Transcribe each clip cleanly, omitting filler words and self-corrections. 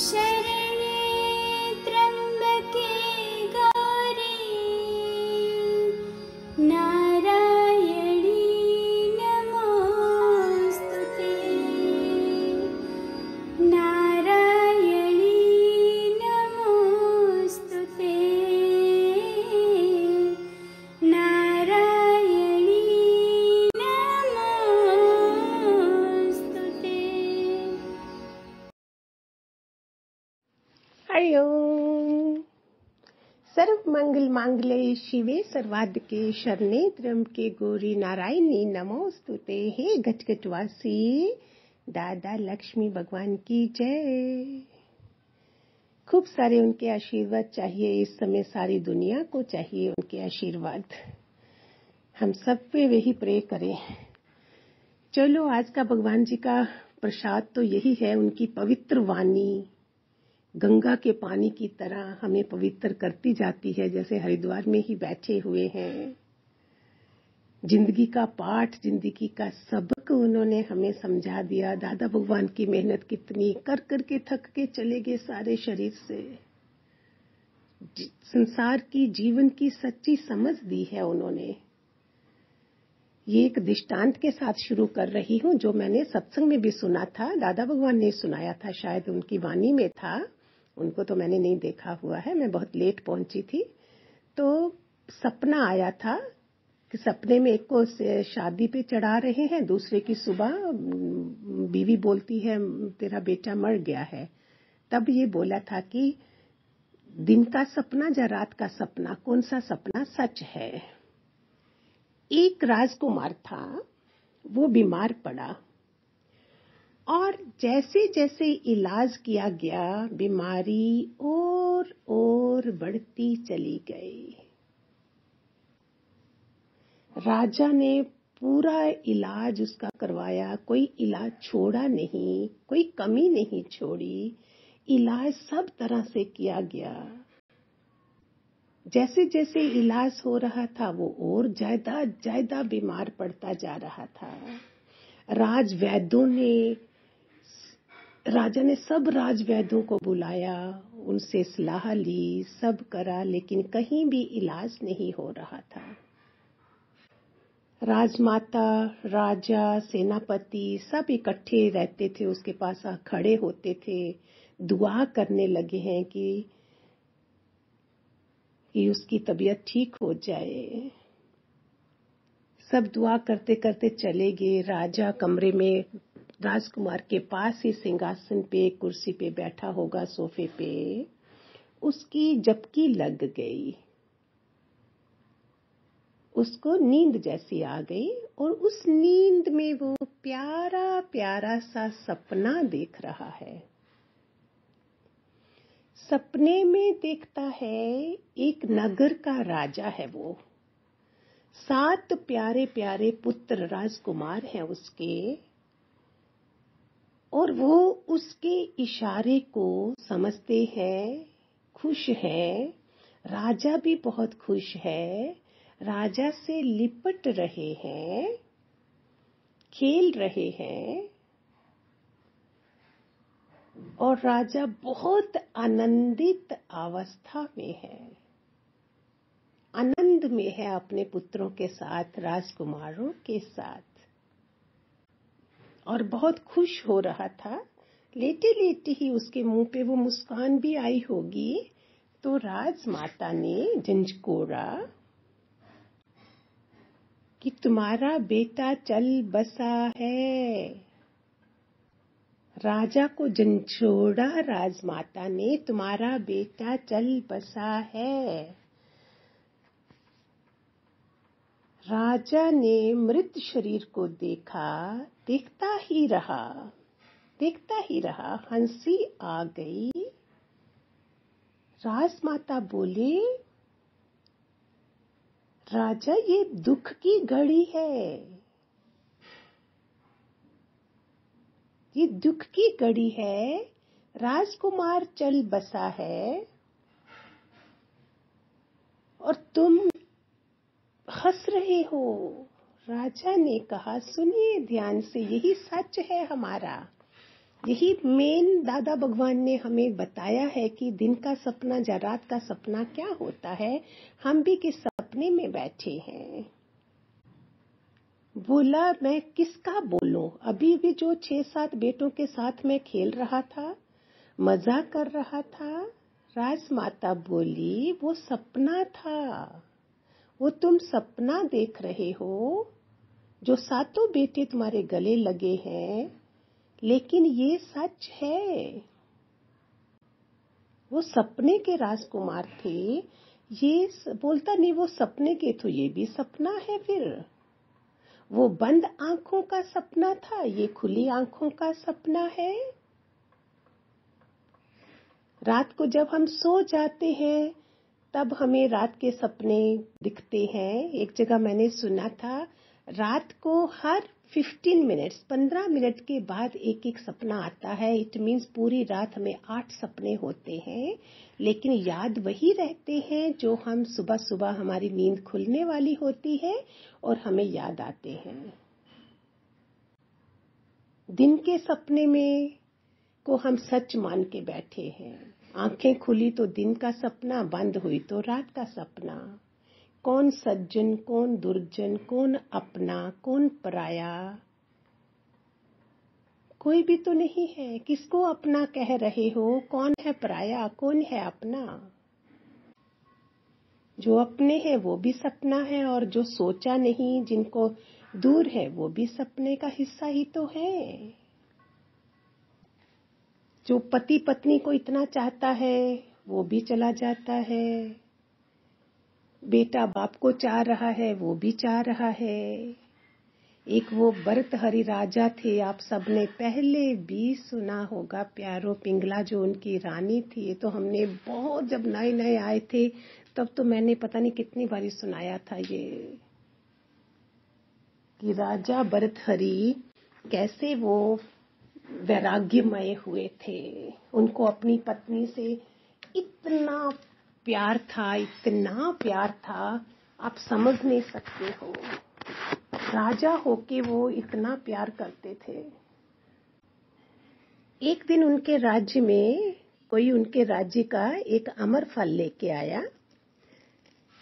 शरण्ये त्र्यम्बके गौरी नारायणी नमोस्तुते। नारायणी नमोस्तुते। नारायणी नमोस्तुते। हरि ओम। सर्व मंगल मांगल्ये शिवे सर्वाधिके शरणे त्र्यंबके गौरी नारायणी नमोस्तुते। हे घटघटवासी दादा लक्ष्मी भगवान की जय। खूब सारे उनके आशीर्वाद चाहिए। इस समय सारी दुनिया को चाहिए उनके आशीर्वाद। हम सब पे वही प्रे करें। चलो, आज का भगवान जी का प्रसाद तो यही है, उनकी पवित्र वाणी गंगा के पानी की तरह हमें पवित्र करती जाती है, जैसे हरिद्वार में ही बैठे हुए हैं। जिंदगी का पाठ, जिंदगी का सबक उन्होंने हमें समझा दिया। दादा भगवान की मेहनत कितनी, कर करके थक के चले गए सारे शरीर से। संसार की, जीवन की सच्ची समझ दी है उन्होंने। ये एक दृष्टांत के साथ शुरू कर रही हूँ, जो मैंने सत्संग में भी सुना था। दादा भगवान ने सुनाया था, शायद उनकी वाणी में था। उनको तो मैंने नहीं देखा हुआ है, मैं बहुत लेट पहुंची थी। तो सपना आया था कि सपने में एक को शादी पे चढ़ा रहे हैं, दूसरे की सुबह बीवी बोलती है तेरा बेटा मर गया है। तब ये बोला था कि दिन का सपना या रात का सपना, कौन सा सपना सच है। एक राजकुमार था, वो बीमार पड़ा और जैसे जैसे इलाज किया गया, बीमारी और बढ़ती चली गई। राजा ने पूरा इलाज उसका करवाया, कोई इलाज छोड़ा नहीं, कोई कमी नहीं छोड़ी। इलाज सब तरह से किया गया। जैसे जैसे इलाज हो रहा था, वो और ज्यादा बीमार पड़ता जा रहा था। राजा ने सब राजवैद्यों को बुलाया, उनसे सलाह ली, सब करा, लेकिन कहीं भी इलाज नहीं हो रहा था। राजमाता, राजा, सेनापति सब इकट्ठे रहते थे, उसके पास खड़े होते थे, दुआ करने लगे हैं कि उसकी तबीयत ठीक हो जाए। सब दुआ करते करते चले गए। राजा कमरे में राजकुमार के पास ही सिंहासन पे, कुर्सी पे बैठा होगा, सोफे पे। उसकी झपकी लग गई, उसको नींद जैसी आ गई और उस नींद में वो प्यारा प्यारा सा सपना देख रहा है। सपने में देखता है एक नगर का राजा है वो। 7 प्यारे प्यारे पुत्र राजकुमार हैं उसके, और वो उसके इशारे को समझते हैं, खुश हैं। राजा भी बहुत खुश है, राजा से लिपट रहे हैं, खेल रहे हैं, और राजा बहुत आनंदित अवस्था में है, आनंद में है अपने पुत्रों के साथ, राजकुमारों के साथ, और बहुत खुश हो रहा था। लेटे लेटे ही उसके मुंह पे वो मुस्कान भी आई होगी। तो राजमाता ने झंझकोड़ा कि तुम्हारा बेटा चल बसा है। राजा को झंझोड़ा राजमाता ने, तुम्हारा बेटा चल बसा है। राजा ने मृत शरीर को देखा, देखता ही रहा, हंसी आ गई। राजमाता बोले, राजा ये दुख की घड़ी है, ये दुख की घड़ी है। राजकुमार चल बसा है और तुम हंस रहे हो। राजा ने कहा, सुनिए ध्यान से, यही सच है हमारा। यही मेन दादा भगवान ने हमें बताया है कि दिन का सपना या रात का सपना क्या होता है। हम भी किस सपने में बैठे हैं। बोला मैं किसका बोलूं, अभी भी जो 6-7 बेटों के साथ मैं खेल रहा था, मजा कर रहा था। राजमाता बोली वो सपना था, वो तुम सपना देख रहे हो। जो 7 बेटे तुम्हारे गले लगे हैं, लेकिन ये सच है। वो सपने के राजकुमार थे। ये बोलता नहीं वो सपने के, तो ये भी सपना है। फिर वो बंद आंखों का सपना था, ये खुली आंखों का सपना है। रात को जब हम सो जाते हैं तब हमें रात के सपने दिखते हैं। एक जगह मैंने सुना था, रात को हर 15 मिनट के बाद एक एक सपना आता है। इट मीन्स पूरी रात हमें 8 सपने होते हैं, लेकिन याद वही रहते हैं जो हम सुबह सुबह हमारी नींद खुलने वाली होती है और हमें याद आते हैं। दिन के सपने में को हम सच मान के बैठे हैं। आंखें खुली तो दिन का सपना, बंद हुई तो रात का सपना। कौन सज्जन, कौन दुर्जन, कौन अपना, कौन पराया, कोई भी तो नहीं है। किसको अपना कह रहे हो? कौन है पराया, कौन है अपना? जो अपने हैं वो भी सपना है, और जो सोचा नहीं, जिनको दूर है, वो भी सपने का हिस्सा ही तो है। जो पति पत्नी को इतना चाहता है वो भी चला जाता है। बेटा बाप को चाह रहा है, वो भी चाह रहा है। एक वो भर्तृहरि राजा थे, आप सबने पहले भी सुना होगा, प्यारो पिंगला जो उनकी रानी थी। ये तो हमने बहुत, जब नए नए आए थे तब तो मैंने पता नहीं कितनी बारी सुनाया था ये, कि राजा भर्तृहरि कैसे वो वैराग्यमय हुए थे। उनको अपनी पत्नी से इतना प्यार था, इतना प्यार था, आप समझ नहीं सकते हो। राजा होके वो इतना प्यार करते थे। एक दिन उनके राज्य में कोई उनके राज्य का एक अमर फल लेके आया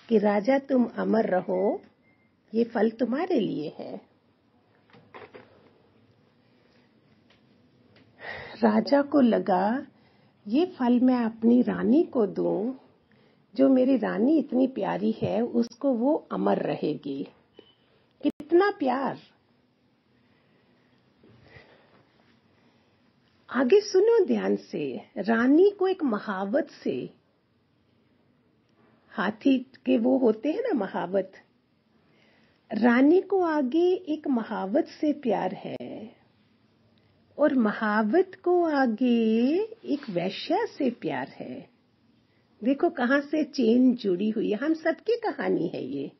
कि राजा तुम अमर रहो, ये फल तुम्हारे लिए है। राजा को लगा ये फल मैं अपनी रानी को दूं, जो मेरी रानी इतनी प्यारी है, उसको वो अमर रहेगी। कितना प्यार। आगे सुनो ध्यान से। रानी को एक महावत से, हाथी के वो होते हैं ना महावत, रानी को आगे एक महावत से प्यार है, और महावत को आगे एक वैश्या से प्यार है। देखो कहां से चेन जुड़ी हुई है। हम सबकी कहानी है ये।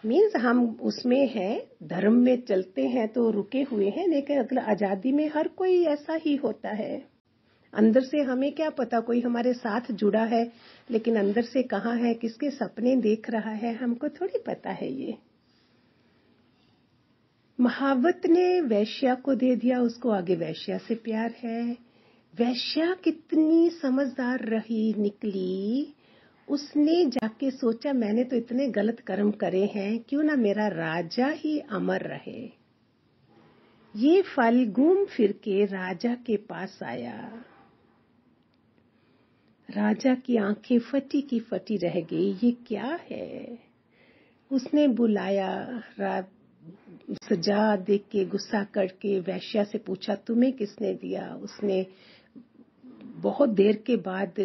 मीन्स हम उसमें हैं, धर्म में चलते हैं तो रुके हुए हैं, लेकिन अगला आजादी में हर कोई ऐसा ही होता है। अंदर से हमें क्या पता, कोई हमारे साथ जुड़ा है, लेकिन अंदर से कहाँ है, किसके सपने देख रहा है, हमको थोड़ी पता है ये। महावत ने वैश्या को दे दिया, उसको आगे वैश्या से प्यार है। वैश्या कितनी समझदार रही, निकली, उसने जाके सोचा मैंने तो इतने गलत कर्म करे हैं, क्यों ना मेरा राजा ही अमर रहे। ये फल घूम फिर के राजा के पास आया। राजा की आंखें फटी की फटी रह गई, ये क्या है। उसने बुलाया, सजा देख के गुस्सा करके वैश्या से पूछा तुम्हें किसने दिया। उसने बहुत देर के बाद,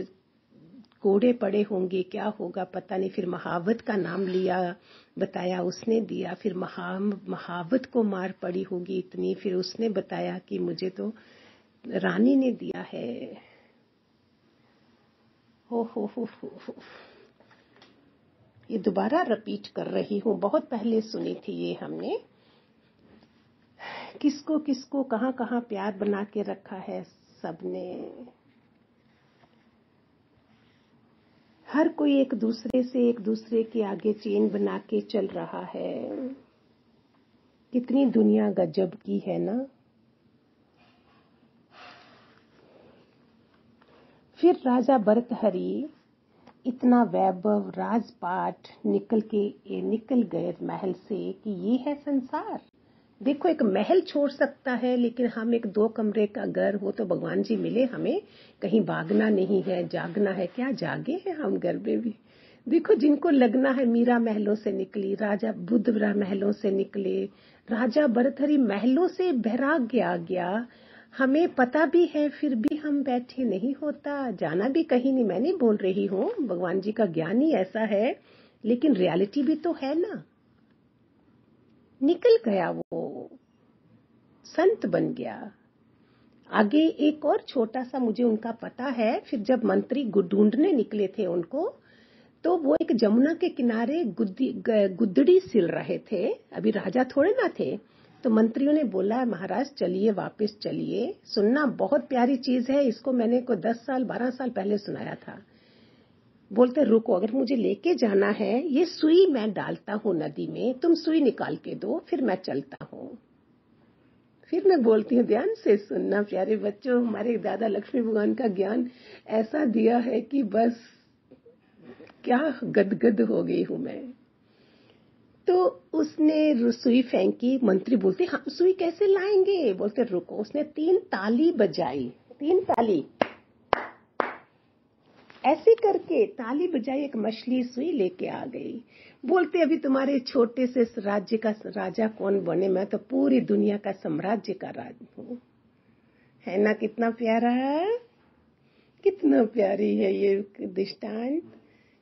कोड़े पड़े होंगे, क्या होगा पता नहीं, फिर महावत का नाम लिया, बताया उसने दिया। फिर महावत को मार पड़ी होगी इतनी, फिर उसने बताया कि मुझे तो रानी ने दिया है। हो। ये दोबारा रिपीट कर रही हूँ, बहुत पहले सुनी थी ये हमने। किसको किसको कहाँ कहाँ प्यार बना के रखा है सबने। हर कोई एक दूसरे से, एक दूसरे के आगे चेन बना के चल रहा है। कितनी दुनिया गजब की है ना। फिर राजा भर्तहरि इतना वैभव राजपाट निकल गए महल से कि ये है संसार। देखो, एक महल छोड़ सकता है, लेकिन हम एक 2 कमरे का घर हो तो भगवान जी मिले हमें, कहीं भागना नहीं है, जागना है। क्या जागे हैं हम घर में भी। देखो, जिनको लगना है मीरा महलों से निकली, राजा बुद्ध महलों से निकले, राजा भर्तहरि महलों से वैराग्य आ गया। हमें पता भी है, फिर भी हम बैठे नहीं होता, जाना भी कहीं नहीं। मैं नहीं बोल रही हूँ, भगवान जी का ज्ञान ही ऐसा है, लेकिन रियलिटी भी तो है ना। निकल गया, वो संत बन गया। आगे एक और छोटा सा मुझे उनका पता है। फिर जब मंत्री ढूंढने निकले थे उनको, तो वो एक जमुना के किनारे गुदड़ी सिल रहे थे। अभी राजा थोड़े ना थे। तो मंत्रियों ने बोला, महाराज चलिए, वापस चलिए। सुनना बहुत प्यारी चीज है, इसको मैंने को 10 साल 12 साल पहले सुनाया था। बोलते, रुको, अगर मुझे लेके जाना है, ये सुई मैं डालता हूँ नदी में, तुम सुई निकाल के दो, फिर मैं चलता हूँ। फिर मैं बोलती हूँ, ध्यान से सुनना प्यारे बच्चों, हमारे दादा लक्ष्मी भगवान का ज्ञान ऐसा दिया है कि बस क्या गदगद हो गई हूं मैं। तो उसने सुई फेंकी। मंत्री बोलते, हम सुई कैसे लाएंगे। बोलते, रुको। उसने 3 ताली बजाई, 3 ताली ऐसे करके ताली बजाई, एक मछली सुई लेके आ गई। बोलते, अभी तुम्हारे छोटे से राज्य का राजा कौन बने, मैं तो पूरी दुनिया का साम्राज्य का राजा हूँ। है ना, कितना प्यारा, कितना प्यारी है ये दृष्टांत।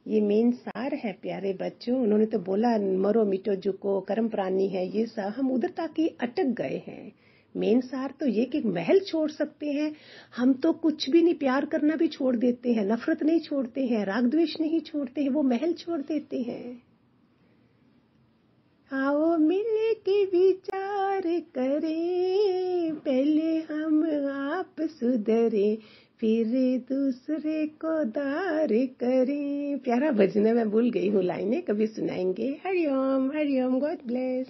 ये मेन सार है प्यारे बच्चों। उन्होंने तो बोला, मरो मिटो झुको, कर्म प्राणी है ये सब, हम उधर तक ही अटक गए हैं। मेन सार तो ये कि महल छोड़ सकते हैं हम, तो कुछ भी नहीं, प्यार करना भी छोड़ देते हैं, नफरत नहीं छोड़ते हैं, राग द्वेष नहीं छोड़ते हैं, वो महल छोड़ देते हैं। आओ मिल के विचार करें, पहले हम आप सुधरे, फिर दूसरे को दार करें। प्यारा भजन है, मैं भूल गई हूँ लाइनें, कभी सुनाएंगे। Hariom Hariom, God bless.